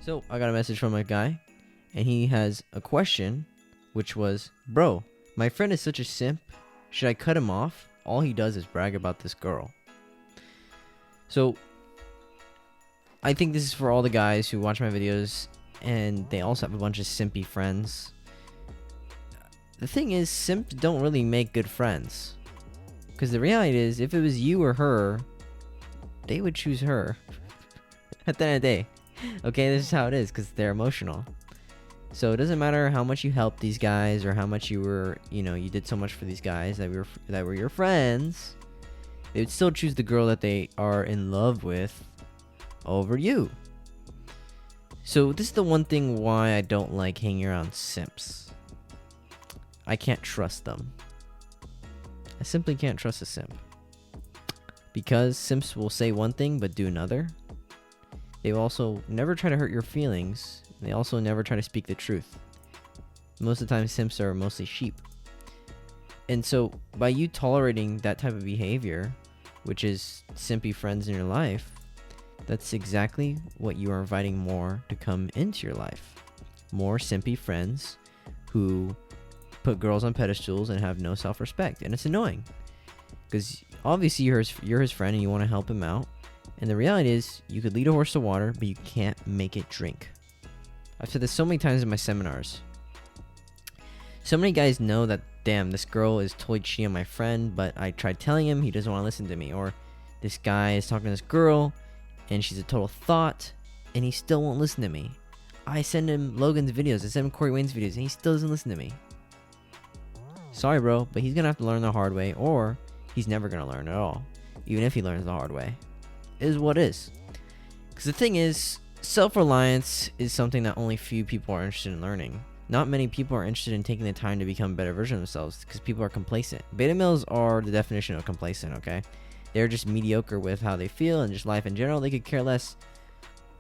So I got a message from a guy, and he has a question, which was, bro, my friend is such a simp. Should I cut him off? All he does is brag about this girl. So I think this is for all the guys who watch my videos, and they also have a bunch of simpy friends. The thing is, simps don't really make good friends. Because the reality is, if it was you or her, they would choose her. At the end of the day. Okay, this is how it is, because they're emotional. So it doesn't matter how much you help these guys, or how much you were, you did so much for these guys that were your friends. They would still choose the girl that they are in love with over you. So this is the one thing why I don't like hanging around simps. I can't trust them. I simply can't trust a simp. Because simps will say one thing but do another. They will also never try to hurt your feelings. They also never try to speak the truth. Most of the time, simps are mostly sheep. And so, by you tolerating that type of behavior, which is simpy friends in your life, that's exactly what you are inviting more to come into your life. More simpy friends who put girls on pedestals and have no self-respect. And it's annoying. Because obviously you're his friend and you want to help him out. And the reality is, you could lead a horse to water, but you can't make it drink. I've said this so many times in my seminars. So many guys know that, damn, this girl is totally cheating on my friend, but I tried telling him, he doesn't want to listen to me. Or this guy is talking to this girl, and she's a total thought, and he still won't listen to me. I send him Logan's videos, I send him Corey Wayne's videos, and he still doesn't listen to me. Sorry, bro, but he's going to have to learn the hard way, or he's never going to learn at all. Even if he learns the hard way. It is what it is. Because the thing is, self-reliance is something that only few people are interested in learning. Not many people are interested in taking the time to become a better version of themselves because people are complacent. Beta males are the definition of complacent, okay? They're just mediocre with how they feel and just life in general. They could care less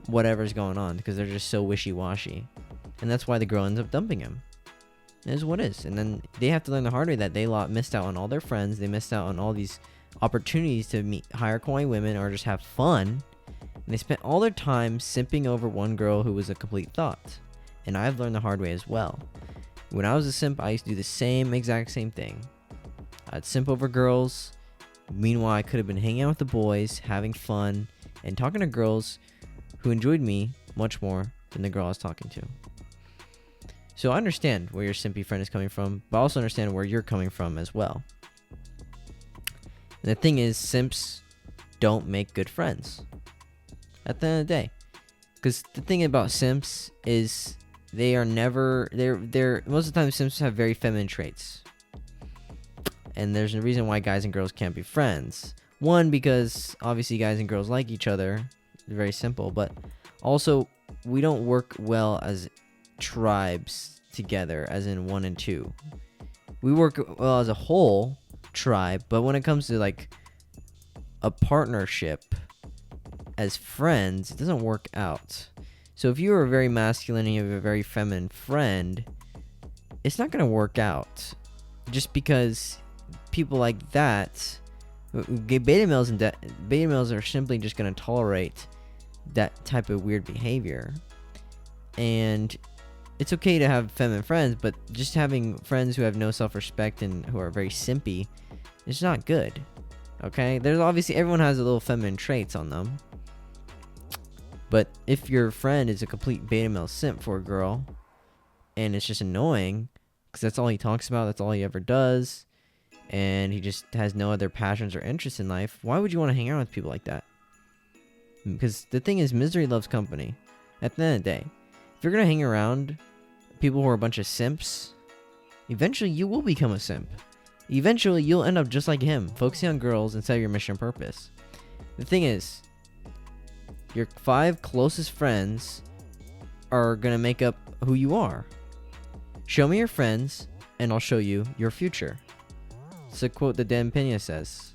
whatever's going on because they're just so wishy-washy. And that's why the girl ends up dumping him. It is what it is. And then they have to learn the hard way that they missed out on all their friends. They missed out on all these opportunities to meet higher quality women or just have fun. And they spent all their time simping over one girl who was a complete thought. And I've learned the hard way as well. When I was a simp, I used to do the exact same thing. I'd simp over girls. Meanwhile, I could have been hanging out with the boys, having fun, and talking to girls who enjoyed me much more than the girl I was talking to. So I understand where your simpy friend is coming from, but I also understand where you're coming from as well. And the thing is, simps don't make good friends. At the end of the day. Because the thing about simps is they are never... They're most of the time, simps have very feminine traits. And there's a reason why guys and girls can't be friends. One, because obviously guys and girls like each other. It's very simple. But also, we don't work well as tribes together, as in 1 and 2. We work well as a whole tribe, but when it comes to like a partnership as friends, it doesn't work out. So if you are very masculine and you have a very feminine friend, it's not going to work out just because people like that, beta males are simply just going to tolerate that type of weird behavior. And it's okay to have feminine friends, but just having friends who have no self-respect and who are very simpy is not good. Okay? There's obviously, everyone has a little feminine traits on them. But if your friend is a complete beta male simp for a girl, and it's just annoying, because that's all he talks about, that's all he ever does, and he just has no other passions or interests in life, why would you want to hang out with people like that? Because the thing is, misery loves company. At the end of the day, if you're going to hang around people who are a bunch of simps, eventually you will become a simp. Eventually you'll end up just like him, focusing on girls instead of your mission and purpose. The thing is, your 5 closest friends are going to make up who you are. Show me your friends, and I'll show you your future. It's a quote that Dan Pena says.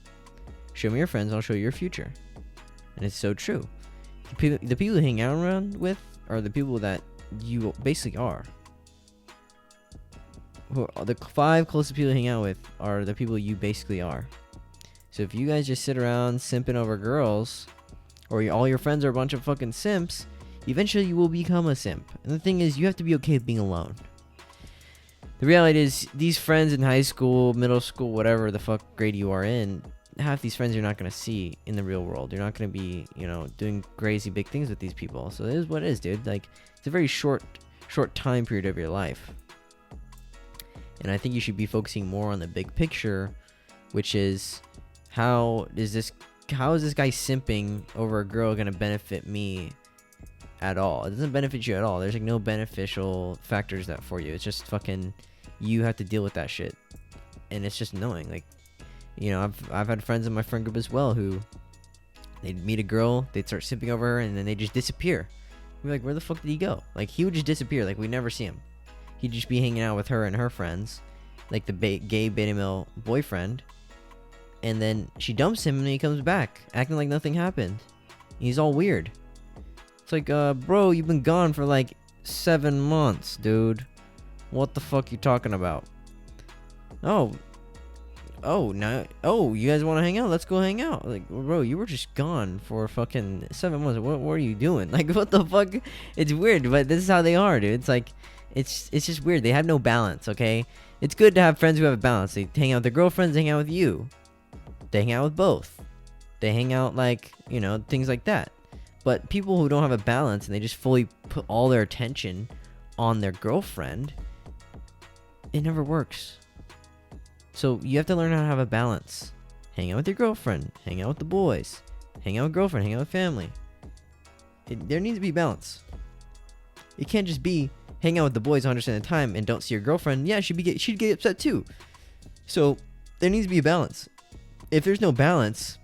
Show me your friends, and I'll show you your future. And it's so true. The people you hang out around with are the people that you basically are. The 5 closest people you hang out with are the people you basically are. So if you guys just sit around simping over girls, or all your friends are a bunch of fucking simps, eventually you will become a simp. And the thing is, you have to be okay with being alone. The reality is, these friends in high school, middle school, whatever the fuck grade you are in, half these friends you're not going to see in the real world. You're not going to be, doing crazy big things with these people. So it is what it is, dude. Like, it's a very short time period of your life. And I think you should be focusing more on the big picture, which is, how is this guy simping over a girl going to benefit me at all? It doesn't benefit you at all. There's like no beneficial factors that for you. It's just fucking, you have to deal with that shit. And it's just annoying. Like, I've had friends in my friend group as well who, they'd meet a girl, they'd start simping over her, and then they just disappear. We're like, where the fuck did he go? Like, he would just disappear. Like, we'd never see him. He'd just be hanging out with her and her friends, like the gay beta male boyfriend. And then she dumps him and he comes back, acting like nothing happened. He's all weird. It's like, bro, you've been gone for like 7 months, dude. What the fuck you talking about? Oh, you guys want to hang out? Let's go hang out. Like, bro, you were just gone for fucking 7 months. What are you doing? Like, what the fuck? It's weird, but this is how they are, dude. It's like, it's just weird. They have no balance, okay? It's good to have friends who have a balance. They hang out with their girlfriends, they hang out with you. They hang out with both. They hang out like, things like that. But people who don't have a balance and they just fully put all their attention on their girlfriend, it never works. So you have to learn how to have a balance. Hang out with your girlfriend. Hang out with the boys. Hang out with girlfriend. Hang out with family. There needs to be balance. It can't just be hang out with the boys 100% of the time and don't see your girlfriend. Yeah, she'd get upset too. So there needs to be a balance. If there's no balance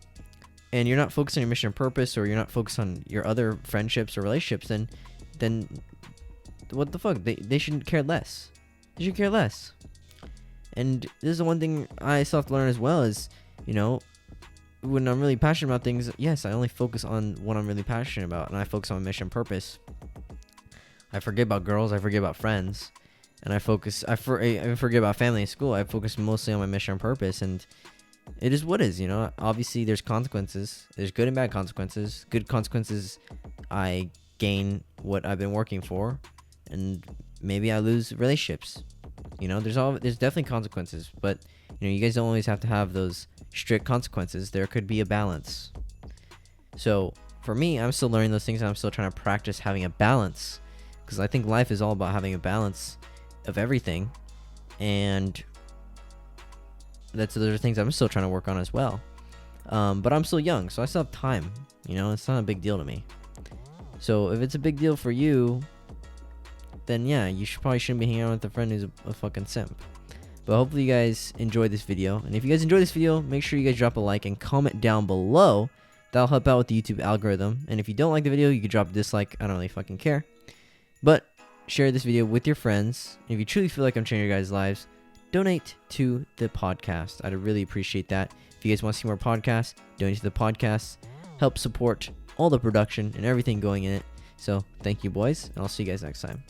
and you're not focused on your mission and purpose, or you're not focused on your other friendships or relationships, then what the fuck? They shouldn't care less. They should care less. And this is the one thing I still have to learn as well is, when I'm really passionate about things, yes, I only focus on what I'm really passionate about, and I focus on mission and purpose. I forget about girls, I forget about friends, and I forget about family and school. I focus mostly on my mission and purpose, and it is what it is, Obviously, there's consequences. There's good and bad consequences. Good consequences, I gain what I've been working for, and maybe I lose relationships. There's definitely consequences, but you guys don't always have to have those strict consequences. There could be a balance. So for me, I'm still learning those things, and I'm still trying to practice having a balance, because I think life is all about having a balance of everything, and those are things I'm still trying to work on as well. But I'm still young, so I still have time. It's not a big deal to me. So if it's a big deal for you, then yeah, you probably shouldn't be hanging out with a friend who's a fucking simp. But hopefully you guys enjoyed this video. And if you guys enjoyed this video, make sure you guys drop a like and comment down below. That'll help out with the YouTube algorithm. And if you don't like the video, you can drop a dislike. I don't really fucking care. But share this video with your friends. And if you truly feel like I'm changing your guys' lives, donate to the podcast. I'd really appreciate that. If you guys want to see more podcasts, donate to the podcast. Help support all the production and everything going in it. So thank you, boys, and I'll see you guys next time.